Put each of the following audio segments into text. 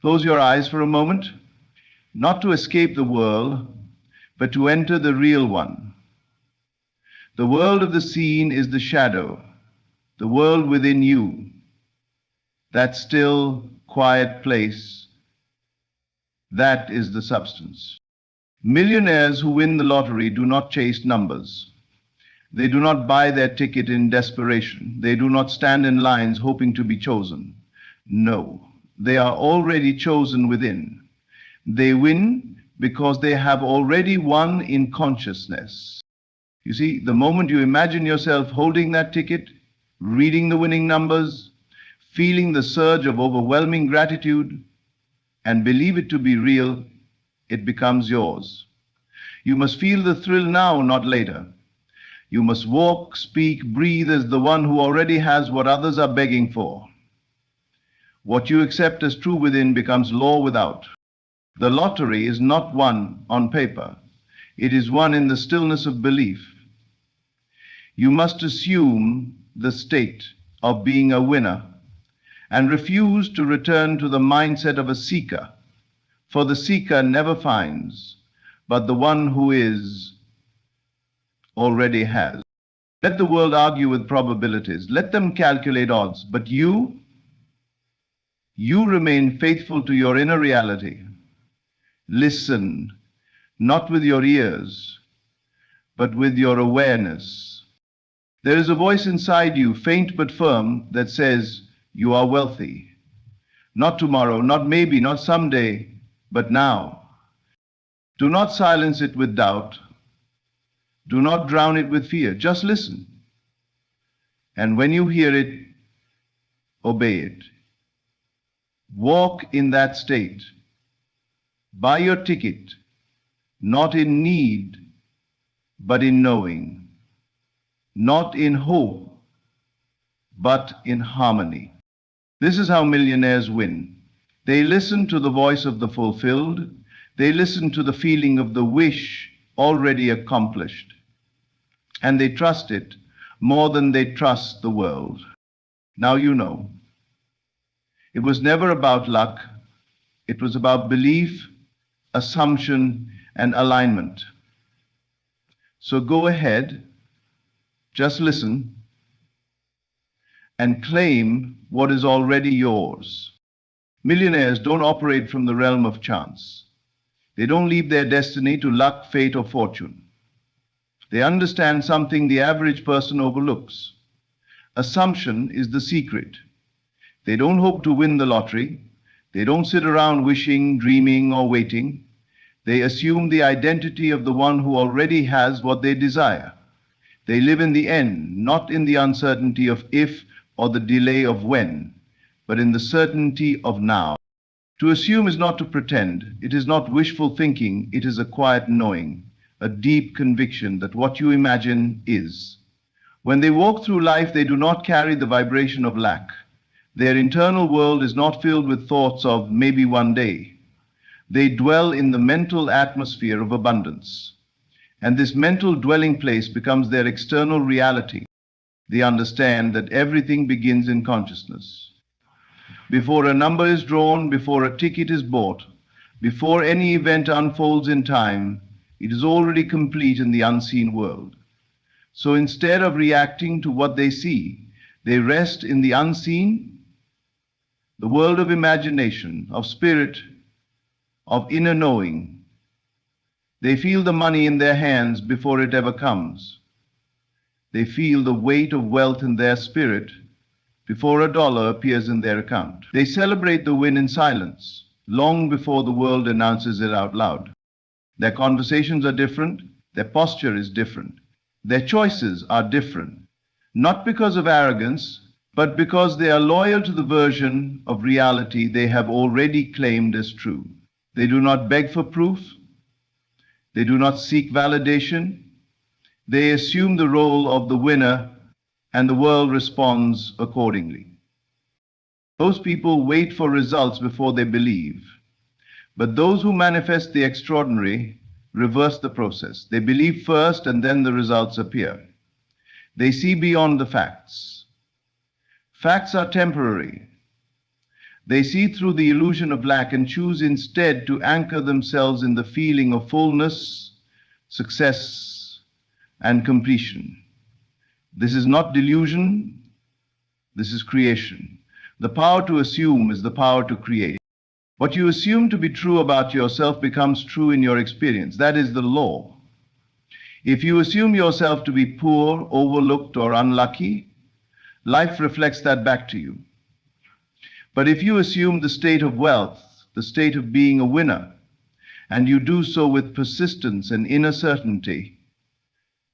Close your eyes for a moment, not to escape the world, but to enter the real one. The world of the seen is the shadow, the world within you, that still, quiet place, that is the substance. Millionaires who win the lottery do not chase numbers. They do not buy their ticket in desperation. They do not stand in lines hoping to be chosen. No, they are already chosen within. They win because they have already won in consciousness. You see, the moment you imagine yourself holding that ticket, reading the winning numbers, feeling the surge of overwhelming gratitude, and believe it to be real, it becomes yours. You must feel the thrill now, not later. You must walk, speak, breathe as the one who already has what others are begging for. What you accept as true within becomes law without. The lottery is not won on paper. It is won in the stillness of belief. You must assume the state of being a winner and refuse to return to the mindset of a seeker, for the seeker never finds, but the one who is already has. Let the world argue with probabilities. Let them calculate odds. But you remain faithful to your inner reality. Listen, not with your ears, but with your awareness. There is a voice inside you, faint but firm, that says, you are wealthy. Not tomorrow, not maybe, not someday, but now. Do not silence it with doubt. Do not drown it with fear. Just listen. And when you hear it, obey it. Walk in that state. Buy your ticket, not in need, but in knowing. Not in hope, but in harmony. This is how millionaires win. They listen to the voice of the fulfilled. They listen to the feeling of the wish already accomplished. And they trust it more than they trust the world. Now you know. It was never about luck. It was about belief, assumption, and alignment. So go ahead, just listen, and claim what is already yours. Millionaires don't operate from the realm of chance. They don't leave their destiny to luck, fate, or fortune. They understand something the average person overlooks. Assumption is the secret. They don't hope to win the lottery. They don't sit around wishing, dreaming, or waiting. They assume the identity of the one who already has what they desire. They live in the end, not in the uncertainty of if or the delay of when, but in the certainty of now. To assume is not to pretend. It is not wishful thinking. It is a quiet knowing, a deep conviction that what you imagine is. When they walk through life, they do not carry the vibration of lack. Their internal world is not filled with thoughts of maybe one day. They dwell in the mental atmosphere of abundance. And this mental dwelling place becomes their external reality. They understand that everything begins in consciousness. Before a number is drawn, before a ticket is bought, before any event unfolds in time, it is already complete in the unseen world. So instead of reacting to what they see, they rest in the unseen, the world of imagination, of spirit, of inner knowing. They feel the money in their hands before it ever comes. They feel the weight of wealth in their spirit before a dollar appears in their account. They celebrate the win in silence, long before the world announces it out loud. Their conversations are different, their posture is different, their choices are different, not because of arrogance, but because they are loyal to the version of reality they have already claimed as true. They do not beg for proof. They do not seek validation. They assume the role of the winner, and the world responds accordingly. Those people wait for results before they believe. But those who manifest the extraordinary reverse the process. They believe first, and then the results appear. They see beyond the facts. Facts are temporary. They see through the illusion of lack and choose instead to anchor themselves in the feeling of fullness, success, and completion. This is not delusion, this is creation. The power to assume is the power to create. What you assume to be true about yourself becomes true in your experience. That is the law. If you assume yourself to be poor, overlooked, or unlucky, life reflects that back to you. But if you assume the state of wealth, the state of being a winner, and you do so with persistence and inner certainty,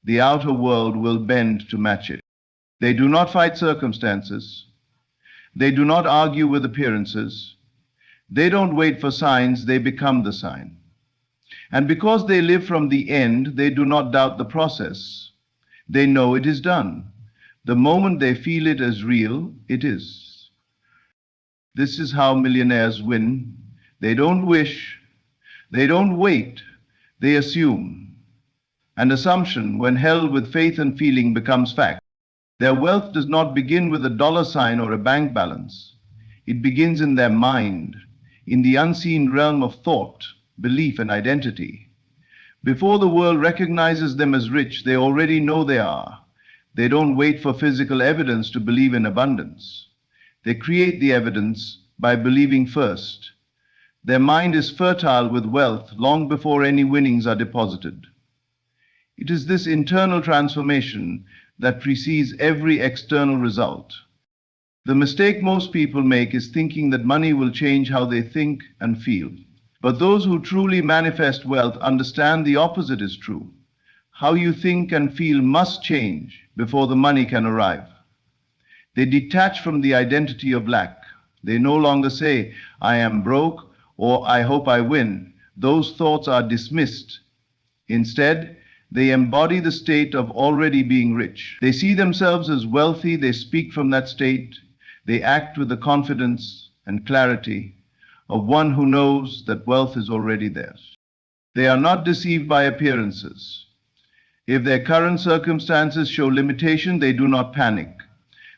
the outer world will bend to match it. They do not fight circumstances. They do not argue with appearances. They don't wait for signs, they become the sign. And because they live from the end, they do not doubt the process. They know it is done. The moment they feel it as real, it is. This is how millionaires win. They don't wish, they don't wait, they assume. An assumption, when held with faith and feeling, becomes fact. Their wealth does not begin with a dollar sign or a bank balance. It begins in their mind, in the unseen realm of thought, belief, and identity. Before the world recognizes them as rich, they already know they are. They don't wait for physical evidence to believe in abundance. They create the evidence by believing first. Their mind is fertile with wealth long before any winnings are deposited. It is this internal transformation that precedes every external result. The mistake most people make is thinking that money will change how they think and feel. But those who truly manifest wealth understand the opposite is true. How you think and feel must change before the money can arrive. They detach from the identity of lack. They no longer say, "I am broke," or "I hope I win." Those thoughts are dismissed. Instead, they embody the state of already being rich. They see themselves as wealthy. They speak from that state. They act with the confidence and clarity of one who knows that wealth is already theirs. They are not deceived by appearances. If their current circumstances show limitation, they do not panic.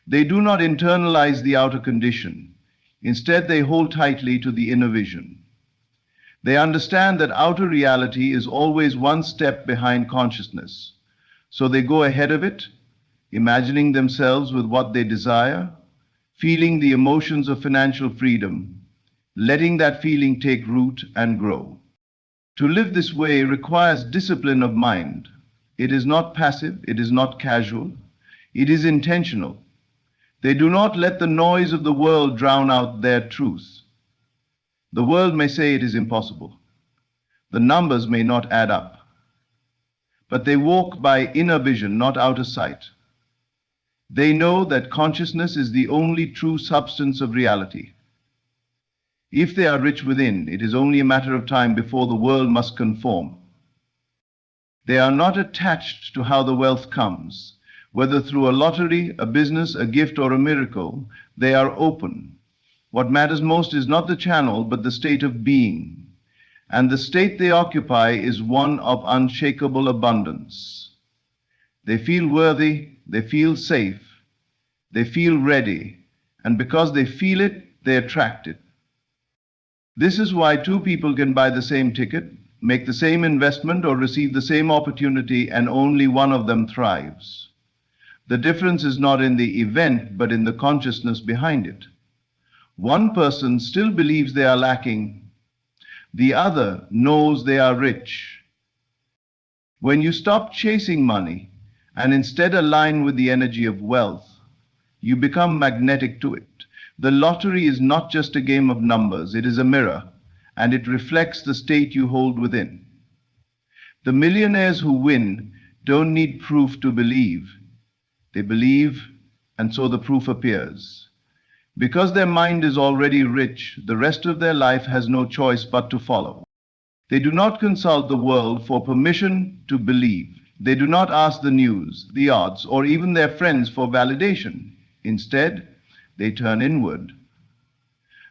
They do not internalize the outer condition. Instead, they hold tightly to the inner vision. They understand that outer reality is always one step behind consciousness. So they go ahead of it, imagining themselves with what they desire, feeling the emotions of financial freedom, letting that feeling take root and grow. To live this way requires discipline of mind. It is not passive, it is not casual, it is intentional. They do not let the noise of the world drown out their truth. The world may say it is impossible. The numbers may not add up. But they walk by inner vision, not outer sight. They know that consciousness is the only true substance of reality. If they are rich within, it is only a matter of time before the world must conform. They are not attached to how the wealth comes. Whether through a lottery, a business, a gift, or a miracle, they are open. What matters most is not the channel, but the state of being. And the state they occupy is one of unshakable abundance. They feel worthy, they feel safe, they feel ready, and because they feel it, they attract it. This is why two people can buy the same ticket, make the same investment, or receive the same opportunity, and only one of them thrives. The difference is not in the event, but in the consciousness behind it. One person still believes they are lacking. The other knows they are rich. When you stop chasing money and instead align with the energy of wealth, you become magnetic to it. The lottery is not just a game of numbers, it is a mirror, and it reflects the state you hold within. The millionaires who win don't need proof to believe. They believe, and so the proof appears. Because their mind is already rich, the rest of their life has no choice but to follow. They do not consult the world for permission to believe. They do not ask the news, the odds, or even their friends for validation. Instead, they turn inward.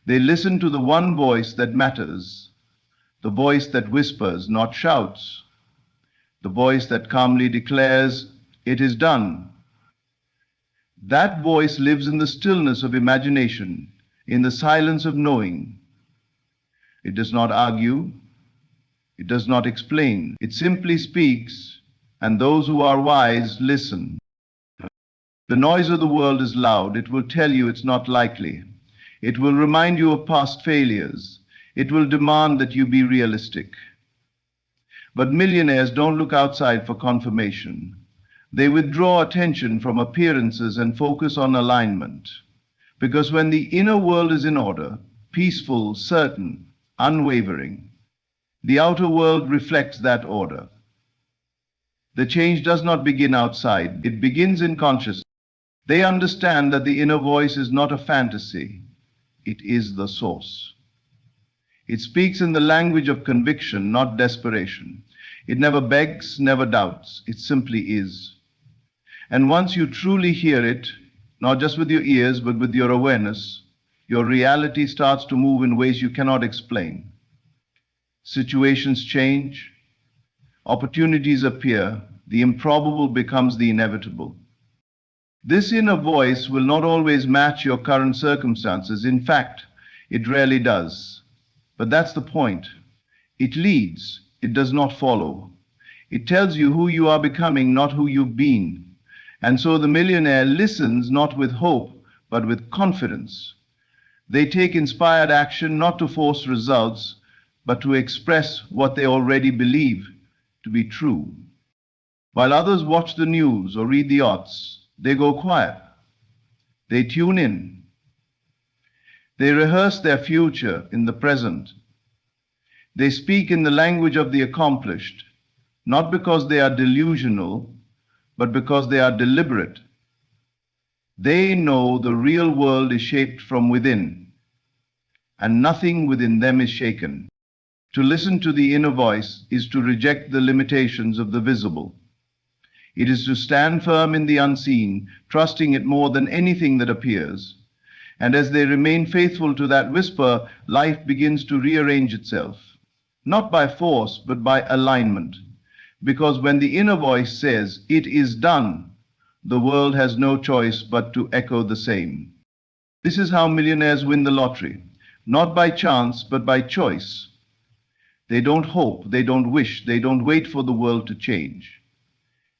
They listen to the one voice that matters, the voice that whispers, not shouts, the voice that calmly declares, "It is done." That voice lives in the stillness of imagination, in the silence of knowing. It does not argue, it does not explain, it simply speaks, and those who are wise listen. The noise of the world is loud. It will tell you it's not likely. It will remind you of past failures. It will demand that you be realistic. But millionaires don't look outside for confirmation. They withdraw attention from appearances and focus on alignment. Because when the inner world is in order, peaceful, certain, unwavering, the outer world reflects that order. The change does not begin outside. It begins in consciousness. They understand that the inner voice is not a fantasy. It is the source. It speaks in the language of conviction, not desperation. It never begs, never doubts. It simply is. And once you truly hear it, not just with your ears, but with your awareness, your reality starts to move in ways you cannot explain. Situations change, opportunities appear, the improbable becomes the inevitable. This inner voice will not always match your current circumstances. In fact, it rarely does. But that's the point. It leads, it does not follow. It tells you who you are becoming, not who you've been. And so the millionaire listens not with hope, but with confidence. They take inspired action not to force results, but to express what they already believe to be true. While others watch the news or read the odds, they go quiet. They tune in. They rehearse their future in the present. They speak in the language of the accomplished, not because they are delusional, but because they are deliberate. They know the real world is shaped from within, and nothing within them is shaken. To listen to the inner voice is to reject the limitations of the visible. It is to stand firm in the unseen, trusting it more than anything that appears. And as they remain faithful to that whisper, life begins to rearrange itself, not by force, but by alignment. Because when the inner voice says, "It is done," the world has no choice but to echo the same. This is how millionaires win the lottery, not by chance, but by choice. They don't hope, they don't wish, they don't wait for the world to change.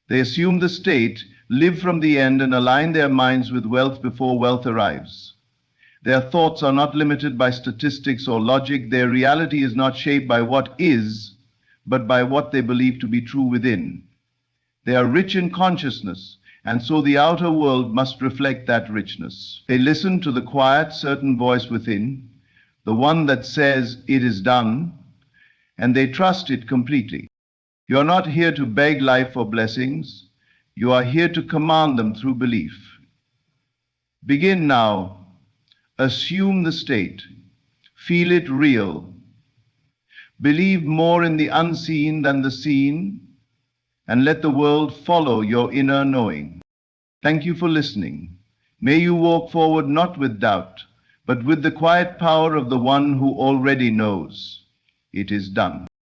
They assume the state, live from the end, and align their minds with wealth before wealth arrives. Their thoughts are not limited by statistics or logic. Their reality is not shaped by what is, but by what they believe to be true within. They are rich in consciousness, and so the outer world must reflect that richness. They listen to the quiet, certain voice within, the one that says, "It is done," and they trust it completely. You are not here to beg life for blessings. You are here to command them through belief. Begin now. Assume the state. Feel it real. Believe more in the unseen than the seen, and let the world follow your inner knowing. Thank you for listening. May you walk forward not with doubt, but with the quiet power of the one who already knows. It is done.